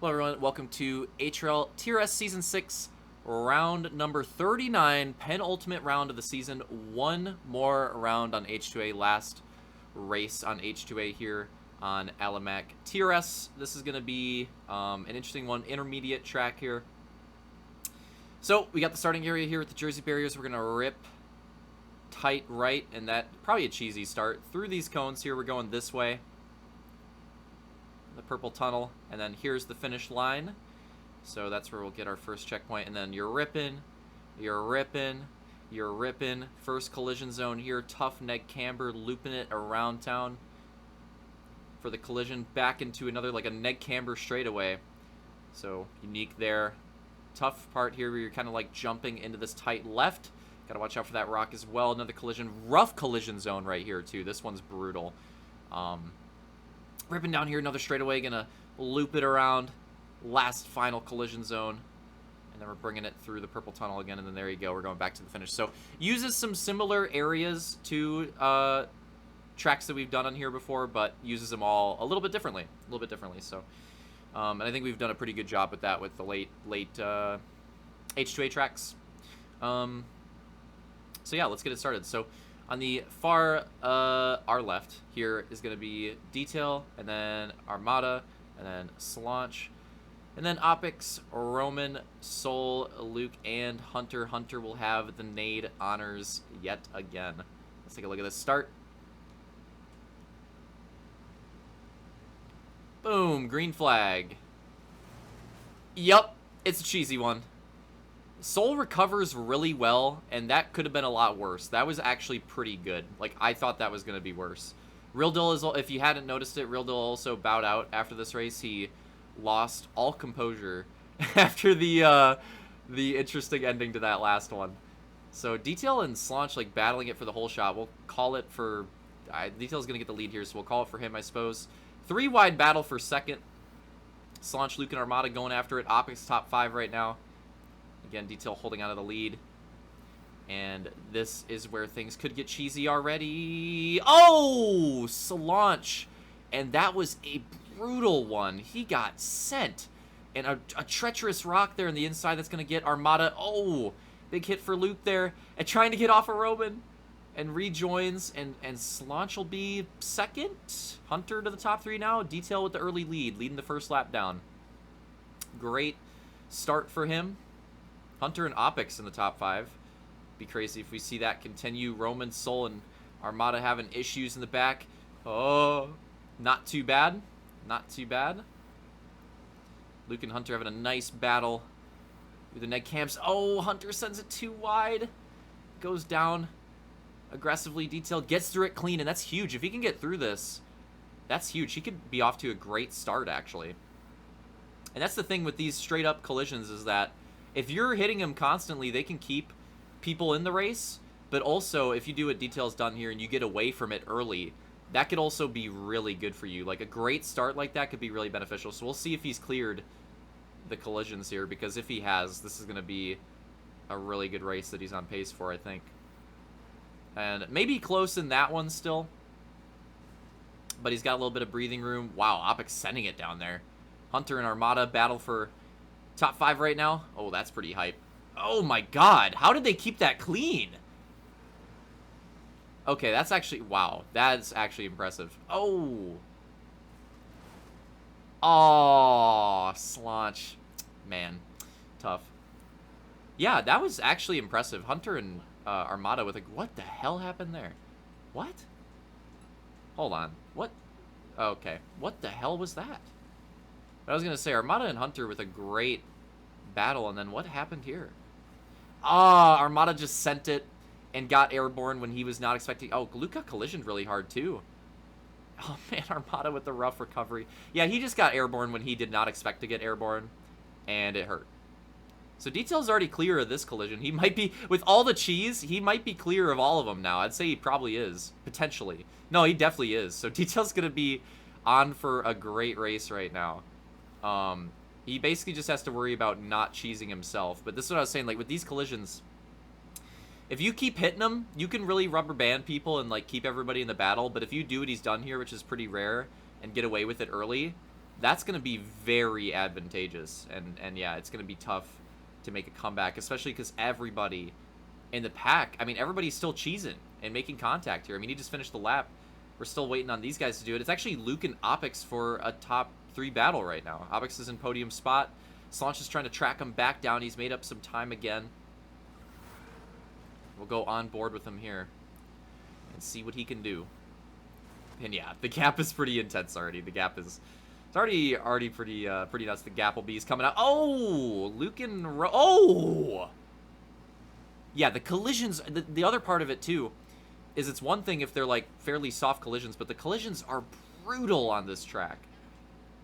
Hello everyone, welcome to HRL TRS Season 6, round number 39, penultimate round of the season. One more round on H2A, last race on H2A here on Alimac. TRS, this is going to be an interesting one, intermediate track here. So, we got the starting area here with the Jersey barriers. We're going to rip tight right, and that probably a cheesy start. Through these cones here, we're going this way. The purple tunnel, and then here's the finish line, so that's where we'll get our first checkpoint. And then you're ripping, first collision zone here, tough neg camber, looping it around town for the collision, back into another, like a neg camber straightaway, so unique there. Tough part here where you're kind of like jumping into this tight left, gotta watch out for that rock as well. Another collision, rough collision zone right here too. This one's brutal. Ripping down here, another straightaway, gonna loop it around, last final collision zone, and then we're bringing it through the purple tunnel again, and then there you go, we're going back to the finish. So uses some similar areas to tracks that we've done on here before, but uses them all a little bit differently, so and I think we've done a pretty good job with that with the late H2A tracks. So yeah, let's get it started. So on the far, our left here is going to be Detail, and then Armada, and then Slaunch, and then Opix, Roman, Soul, Luke, and Hunter. Hunter will have the Nade honors yet again. Let's take a look at this start. Boom, green flag. Yup, it's a cheesy one. Soul recovers really well, and that could have been a lot worse. That was actually pretty good. Like, I thought that was going to be worse. Real Dill is, if you hadn't noticed it, Real Dill also bowed out after this race. He lost all composure after the interesting ending to that last one. So Detail and Slaunch, like, battling it for the whole shot. We'll call it for... Detail's going to get the lead here, so we'll call it for him, I suppose. 3-wide battle for second. Slaunch, Luke, and Armada going after it. Opix top 5 right now. Again, Detail holding on to the lead. And this is where things could get cheesy already. Oh! Slaunch. And that was a brutal one. He got sent. And a treacherous rock there on the inside that's going to get Armada. Oh! Big hit for Luke there. And trying to get off of Roman. And rejoins. And Slaunch will be second. Hunter to the top 3 now. Detail with the early lead. Leading the first lap down. Great start for him. Hunter and Opix in the top 5. Be crazy if we see that continue. Roman, Soul, and Armada having issues in the back. Oh, not too bad. Not too bad. Luke and Hunter having a nice battle through the neg camps. Oh, Hunter sends it too wide. Goes down aggressively. Detail gets through it clean, and that's huge. If he can get through this, that's huge. He could be off to a great start, actually. And that's the thing with these straight-up collisions is that if you're hitting them constantly, they can keep people in the race, but also if you do what Detail's done here and you get away from it early, that could also be really good for you. Like a great start like that could be really beneficial. So we'll see if he's cleared the collisions here, because if he has, this is going to be a really good race that he's on pace for, I think. And maybe close in that one still, but he's got a little bit of breathing room. Wow, Opix sending it down there. Hunter and Armada battle for top 5 right now. Oh, that's pretty hype. Oh my god. How did they keep that clean? Okay, that's actually... Wow. That's actually impressive. Oh. Oh, Slaunch. Man. Tough. Yeah, that was actually impressive. Hunter and Armada with a... What the hell happened there? What? Hold on. What? Okay. What the hell was that? I was going to say, Armada and Hunter with a great battle, and then what happened here? Ah, Armada just sent it and got airborne when he was not expecting... Oh, Luke got collisioned really hard, too. Oh, man, Armada with the rough recovery. Yeah, he just got airborne when he did not expect to get airborne, and it hurt. So Detail's already clear of this collision. He might be... With all the cheese, he might be clear of all of them now. I'd say he probably is, potentially. No, he definitely is. So Detail's going to be on for a great race right now. He basically just has to worry about not cheesing himself. But this is what I was saying, like, with these collisions, if you keep hitting them, you can really rubber band people and, like, keep everybody in the battle. But if you do what he's done here, which is pretty rare, and get away with it early, that's going to be very advantageous. And yeah, it's going to be tough to make a comeback, especially because everybody in the pack, I mean, everybody's still cheesing and making contact here. I mean, he just finished the lap. We're still waiting on these guys to do it. It's actually Luke and Opix for a top 3 battle right now. Opix is in podium spot. Slanch is trying to track him back down. He's made up some time again. We'll go on board with him here and see what he can do. And yeah, the gap is pretty intense already. The gap is... It's already pretty nuts. The Gapplebee's coming out. Oh! Luke and... Oh! Yeah, the collisions... The other part of it, too, is it's one thing if they're, like, fairly soft collisions, but the collisions are brutal on this track.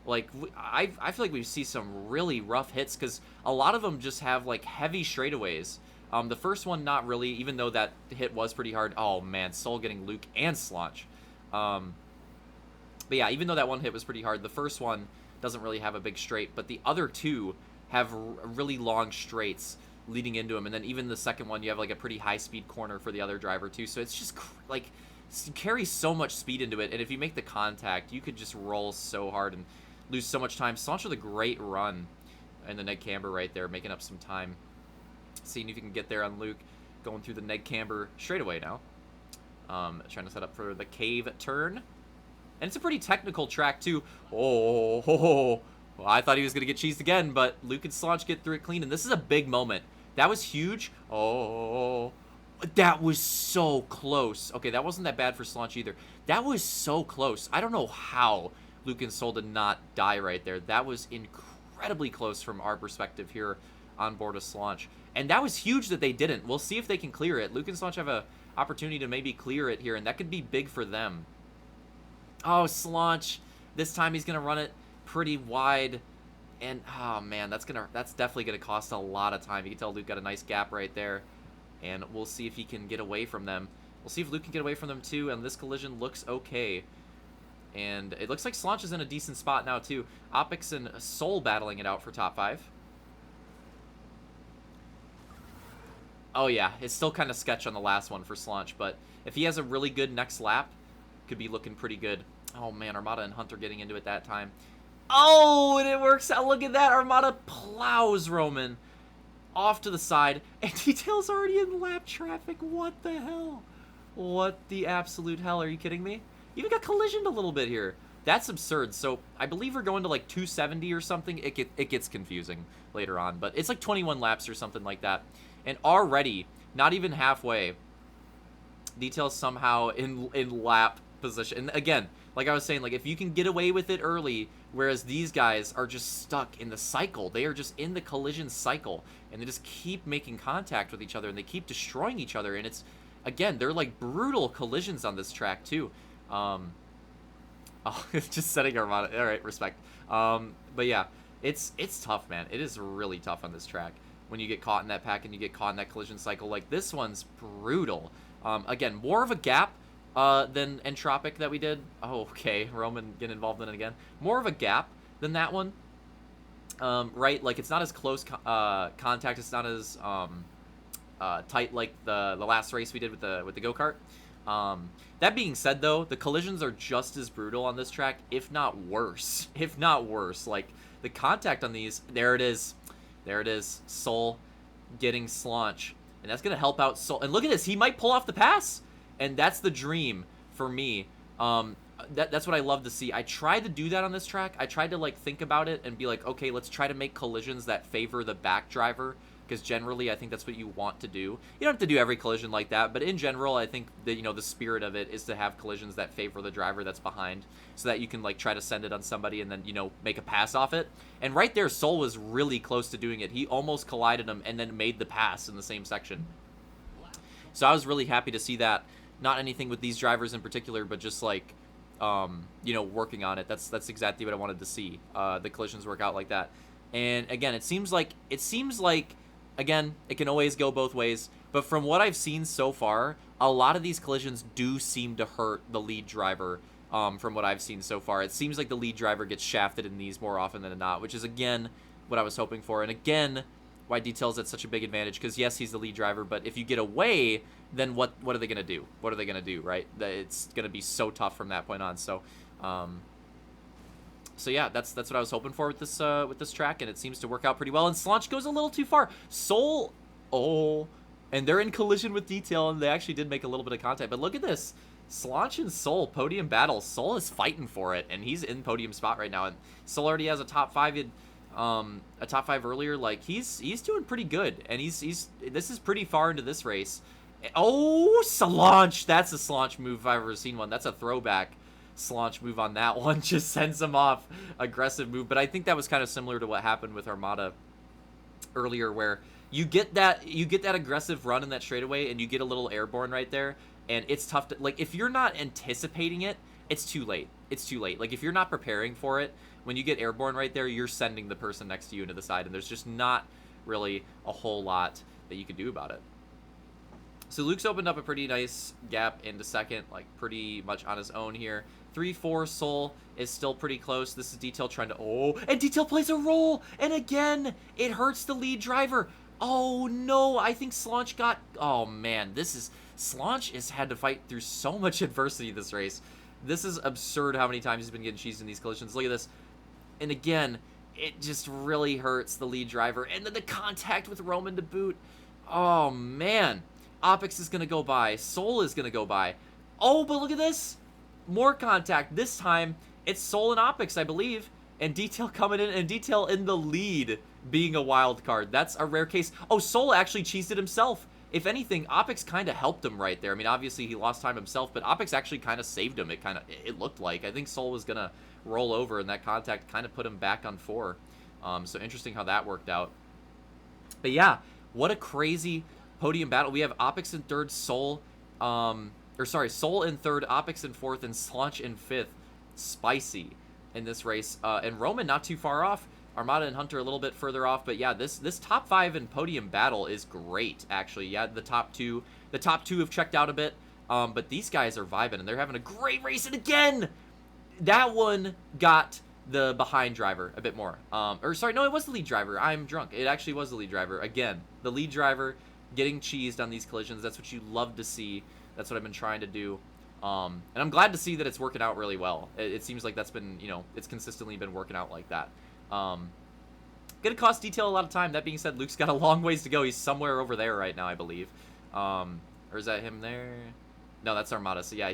Like, I feel like we see some really rough hits, because a lot of them just have, like, heavy straightaways. The first one, not really, even though that hit was pretty hard. Oh, man, Soul getting Luke and Slanch. But yeah, even though that one hit was pretty hard, the first one doesn't really have a big straight, but the other two have really long straights leading into them, and then even the second one, you have like a pretty high-speed corner for the other driver too, so it's just like, you carry so much speed into it, and if you make the contact, you could just roll so hard and lose so much time. Slanch with a great run in the neg camber right there, making up some time. Seeing if you can get there on Luke, going through the neg camber straight away now. Trying to set up for the cave turn. And it's a pretty technical track, too. Oh, well, I thought he was going to get cheesed again, but Luke and Slanch get through it clean, and this is a big moment. That was huge. Oh, that was so close. Okay, that wasn't that bad for Slanch either. That was so close. I don't know how Luke and Soul did not die right there. That was incredibly close from our perspective here on board of Slanch. And that was huge that they didn't. We'll see if they can clear it. Luke and Slanch have a opportunity to maybe clear it here, and that could be big for them. Oh, Slanch. This time he's going to run it pretty wide. And, oh, man, that's definitely going to cost a lot of time. You can tell Luke got a nice gap right there. And we'll see if he can get away from them. We'll see if Luke can get away from them, too. And this collision looks okay. And it looks like Slanch is in a decent spot now, too. Opix and Soul battling it out for top 5. Oh, yeah. It's still kind of sketch on the last one for Slanch. But if he has a really good next lap, could be looking pretty good. Oh, man, Armada and Hunter getting into it that time. Oh, and it works out. Look at that. Armada plows Roman off to the side. And Detail's already in lap traffic. What the hell? What the absolute hell? Are you kidding me? Even got collisioned a little bit here. That's absurd. So I believe we're going to like 270 or something. It gets confusing later on. But it's like 21 laps or something like that. And already, not even halfway, Detail's somehow in lap position. And again, like I was saying, like if you can get away with it early, whereas these guys are just stuck in the cycle. They are just in the collision cycle, and they just keep making contact with each other, and they keep destroying each other. And it's, again, they're like brutal collisions on this track too. Oh, just setting Armada. All right, respect. But yeah, it's tough, man. It is really tough on this track when you get caught in that pack and you get caught in that collision cycle. Like this one's brutal. Again, more of a gap than Entropic that we did. Oh, okay. Roman getting involved in it again. More of a gap than that one. Right? Like, it's not as close contact. It's not as tight like the last race we did with the go-kart. That being said, though, the collisions are just as brutal on this track, if not worse. If not worse. Like, the contact on these, there it is. There it is. Soul getting Slanch. And that's going to help out Soul. And look at this. He might pull off the pass. And that's the dream for me. That's what I love to see. I tried to do that on this track. I tried to, like, think about it and be like, okay, let's try to make collisions that favor the back driver. Because generally, I think that's what you want to do. You don't have to do every collision like that. But in general, I think that, you know, the spirit of it is to have collisions that favor the driver that's behind. So that you can, like, try to send it on somebody and then, you know, make a pass off it. And right there, Soul was really close to doing it. He almost collided him and then made the pass in the same section. So I was really happy to see that. Not anything with these drivers in particular, but just, like, you know, working on it. That's exactly what I wanted to see. The collisions work out like that. And, again, it seems like, again, it can always go both ways. But from what I've seen so far, a lot of these collisions do seem to hurt the lead driver. From what I've seen so far, it seems like the lead driver gets shafted in these more often than not, which is, again, what I was hoping for. And, again, why Detail's at such a big advantage, because, yes, he's the lead driver, but if you get away, then what are they going to do? What are they going to do, right? It's going to be so tough from that point on. So, So yeah, that's what I was hoping for with this track, and it seems to work out pretty well. And Slaunch goes a little too far. Soul, oh, and they're in collision with Detail, and they actually did make a little bit of contact. But look at this, Slaunch and Soul podium battle. Soul is fighting for it, and he's in podium spot right now. And Soul already has a top 5 in a top 5 earlier. Like he's doing pretty good, and he's this is pretty far into this race. Oh, Slaunch, that's a Slaunch move if I've ever seen one. That's a throwback Slaunch move on that one. Just sends him off. Aggressive move. But I think that was kind of similar to what happened with Armada earlier, where you get that aggressive run in that straightaway, and you get a little airborne right there, and it's tough to, like, if you're not anticipating it, it's too late. It's too late. Like, if you're not preparing for it, when you get airborne right there, you're sending the person next to you into the side, and there's just not really a whole lot that you can do about it. So Luke's opened up a pretty nice gap into second, like pretty much on his own here. 3-4, Soul is still pretty close. This is Detail trying to, oh, and Detail plays a roll, and again, it hurts the lead driver. Oh no, I think Slaunch got, oh man, Slaunch has had to fight through so much adversity this race. This is absurd how many times he's been getting cheesed in these collisions. Look at this. And again, it just really hurts the lead driver. And then the contact with Roman to boot. Oh man. Opix is going to go by. Soul is going to go by. Oh, but look at this. More contact. This time, it's Soul and Opix, I believe. And Detail coming in, and Detail in the lead being a wild card. That's a rare case. Oh, Soul actually cheesed it himself. If anything, Opix kind of helped him right there. I mean, obviously, he lost time himself, but Opix actually kind of saved him. It looked like. I think Soul was going to roll over, and that contact kind of put him back on 4. So interesting how that worked out. But yeah, what a crazy podium battle. We have Opix in third, Soul Soul in third, Opix in fourth, and Slaunch in fifth. Spicy in this race. And Roman not too far off. Armada and Hunter a little bit further off. But yeah, this top 5 in podium battle is great, actually. Yeah, the top two have checked out a bit. But these guys are vibing, and they're having a great race. And again, that one got the behind driver a bit more. Or sorry, no, it was the lead driver. I'm drunk. It actually was the lead driver. Again, the lead driver getting cheesed on these collisions. That's what you love to see. That's what I've been trying to do. And I'm glad to see that it's working out really well. It seems like that's been, it's consistently been working out like that. Gonna cost Detail a lot of time. That being said, Luke's got a long ways to go. He's somewhere over there right now, I believe. Or is that him there? No, that's Armada. So yeah,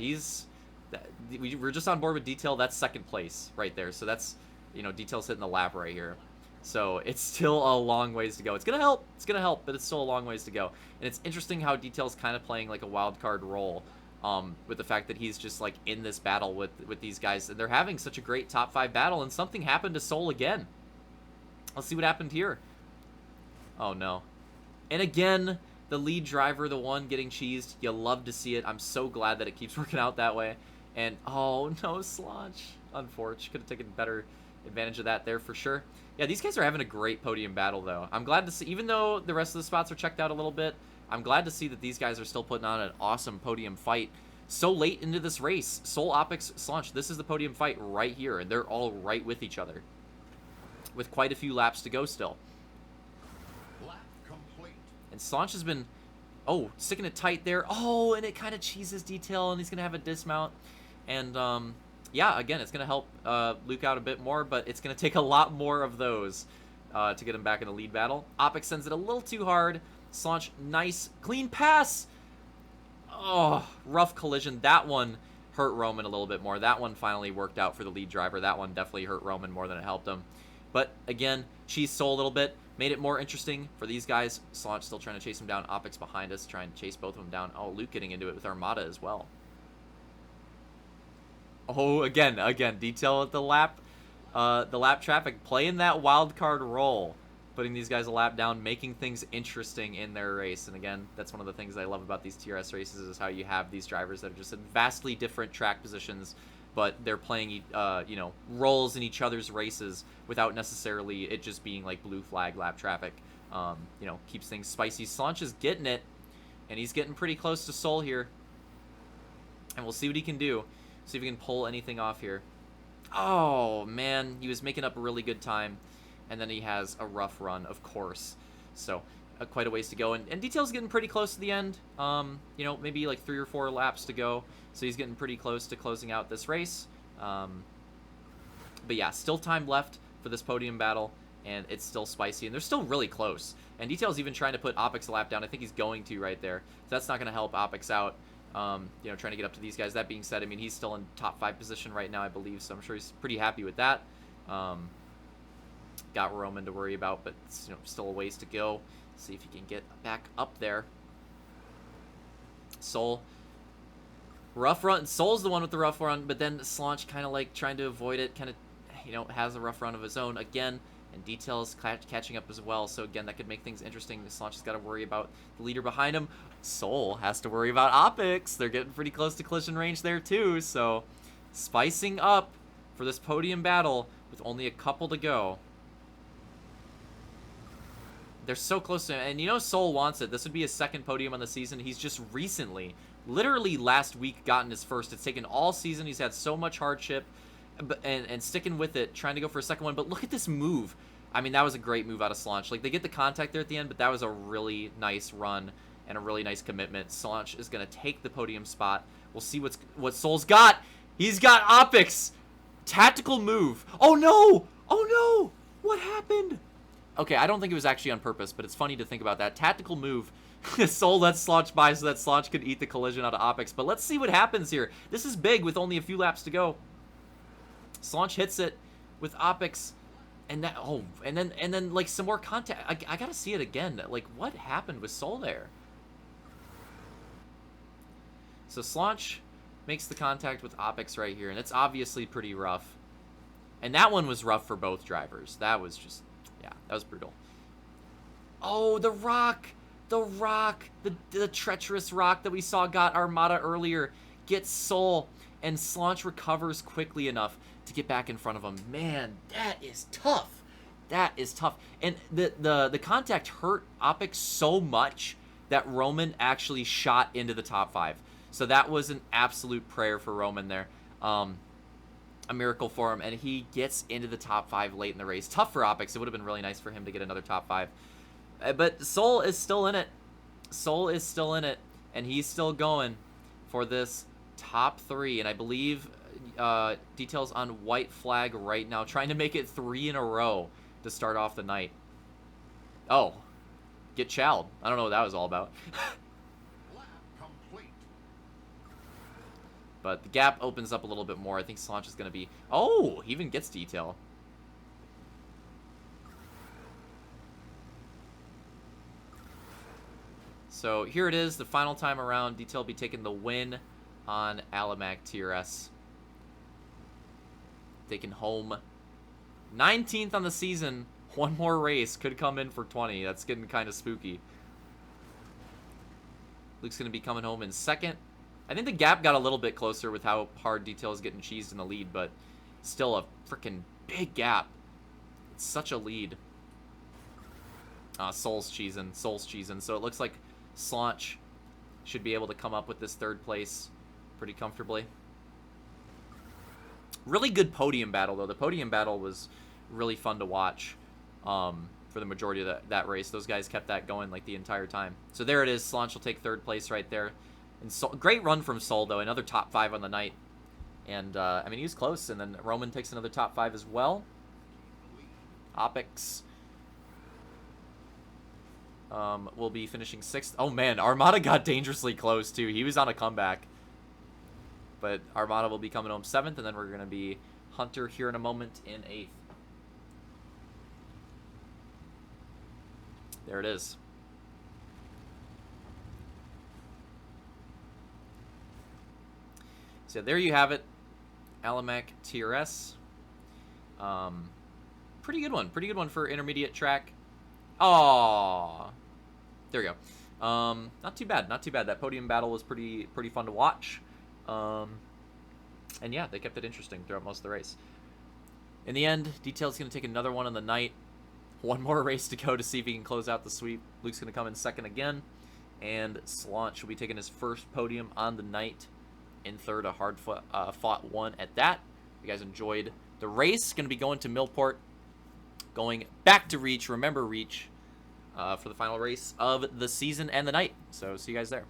we're just on board with Detail. That's second place right there. So that's, Detail's hitting the lap right here. So it's still a long ways to go. It's gonna help. It's gonna help, but it's still a long ways to go. And it's interesting how Detail's kind of playing like a wild card role, with the fact that he's just like in this battle with these guys, and they're having such a great top 5 battle. And something happened to Soul again. Let's see what happened here. Oh no! And again, the lead driver, the one getting cheesed. You love to see it. I'm so glad that it keeps working out that way. And oh no, Slaunch. Unfortunate. Could have taken better advantage of that there for sure. Yeah, these guys are having a great podium battle, though. I'm glad to see, even though the rest of the spots are checked out a little bit, I'm glad to see that these guys are still putting on an awesome podium fight so late into this race. Soul, Opix, Slaunch, this is the podium fight right here, and they're all right with each other, with quite a few laps to go still. Lap complete. And Slaunch has been, sticking it tight there. Oh, and it kind of cheeses Detail, and he's going to have a dismount. And, yeah, again, it's going to help Luke out a bit more, but it's going to take a lot more of those to get him back in the lead battle. Opix sends it a little too hard. Slaunch, nice, clean pass. Oh, rough collision. That one hurt Roman a little bit more. That one finally worked out for the lead driver. That one definitely hurt Roman more than it helped him. But, again, cheese Soul a little bit. Made it more interesting for these guys. Slaunch still trying to chase him down. Opix behind us, trying to chase both of them down. Oh, Luke getting into it with Armada as well. Oh, again, Detail at the lap traffic, playing that wild card role, putting these guys a lap down, making things interesting in their race. And again, that's one of the things I love about these TRS races, is how you have these drivers that are just in vastly different track positions, but they're playing, roles in each other's races without necessarily it just being like blue flag lap traffic. Keeps things spicy. Slaunch is getting it, and he's getting pretty close to Soul here, and we'll see what he can do. See if we can pull anything off here. Oh, man. He was making up a really good time. And then he has a rough run, of course. So, quite a ways to go. And Detail's getting pretty close to the end. Maybe like 3 or 4 laps to go. So he's getting pretty close to closing out this race. But yeah, still time left for this podium battle, and it's still spicy, and they're still really close. And Detail's even trying to put Opix a lap down. I think he's going to right there. So that's not going to help Opix out, you know, trying to get up to these guys. That being said, I mean, he's still in top 5 position right now, I believe, so I'm sure he's pretty happy with that. Got Roman to worry about, but, you know, still a ways to go. See if he can get back up there. Soul. Rough run. Soul's the one with the rough run, but then Slaunch kind of like trying to avoid it, kind of, you know, has a rough run of his own again, and Detail's catching up as well. So again, that could make things interesting. Slaunch has got to worry about the leader behind him. Soul has to worry about Opix. They're getting pretty close to collision range there too. So spicing up for this podium battle with only a couple to go. They're so close to him, and you know Soul wants it. This would be his second podium on the season. He's just recently, literally last week, gotten his first. It's taken all season. He's had so much hardship, and sticking with it, trying to go for a second one. But look at this move. I mean, that was a great move out of Slaunch. Like, they get the contact there at the end, but that was a really nice run and a really nice commitment. Slaunch is going to take the podium spot. We'll see what Soul's got. He's got Opix. Tactical move. Oh, no! Oh, no! What happened? Okay, I don't think it was actually on purpose, but it's funny to think about that. Tactical move. Soul lets Slaunch by so that Slaunch could eat the collision out of Opix. But let's see what happens here. This is big with only a few laps to go. Slaunch hits it with Opix, and that and then like some more contact. I gotta see it again. Like, what happened with Soul there? So Slaunch makes the contact with Opix right here, and it's obviously pretty rough. And that one was rough for both drivers. That was just, yeah, that was brutal. Oh, the rock! The rock! The treacherous rock that we saw got Armada earlier gets Soul, and Slaunch recovers quickly enough to get back in front of him. Man, that is tough. That is tough. And the contact hurt Opix so much that Roman actually shot into the top 5. So that was an absolute prayer for Roman there. A miracle for him, and he gets into the top 5 late in the race. Tough for Opix. It would have been really nice for him to get another top 5. But Soul is still in it. Soul is still in it, and he's still going for this top 3. And I believe Details on white flag right now, trying to make it 3 in a row to start off the night. Oh, get chowed. I don't know what that was all about. But the gap opens up a little bit more. I think Slaunch is going to be... Oh, he even gets Detail. So here it is, the final time around. Detail will be taking the win on Alimac TRS. Taking home 19th on the season. One more race could come in for 20. That's getting kind of spooky. Luke's going to be coming home in second. I think the gap got a little bit closer with how hard Detail is getting cheesed in the lead, but still a freaking big gap. It's such a lead. Soul's cheesing. Soul's cheesing. So it looks like Slaunch should be able to come up with this 3rd place pretty comfortably. Really good podium battle, though. The podium battle was really fun to watch for the majority of that race. Those guys kept that going like the entire time. So there it is. Slaunch will take 3rd place right there. And Soul, great run from Soul, though. Another top 5 on the night. And, I mean, he was close. And then Roman takes another top 5 as well. Opix will be finishing 6th. Oh, man. Armada got dangerously close, too. He was on a comeback. But Armada will be coming home 7th. And then we're going to be Hunter here in a moment in 8th. There it is. So there you have it, Alimac TRS. Pretty good one. Pretty good one for intermediate track. Oh, there we go. Not too bad. Not too bad. That podium battle was pretty fun to watch. And yeah, they kept it interesting throughout most of the race. In the end, Detail's going to take another one on the night. One more race to go to see if he can close out the sweep. Luke's going to come in 2nd again. And Slaunch will be taking his first podium on the night. In 3rd, a hard fought one at that. If you guys enjoyed the race, going to be going to Millport, going back to Reach. Remember Reach for the final race of the season and the night. So see you guys there.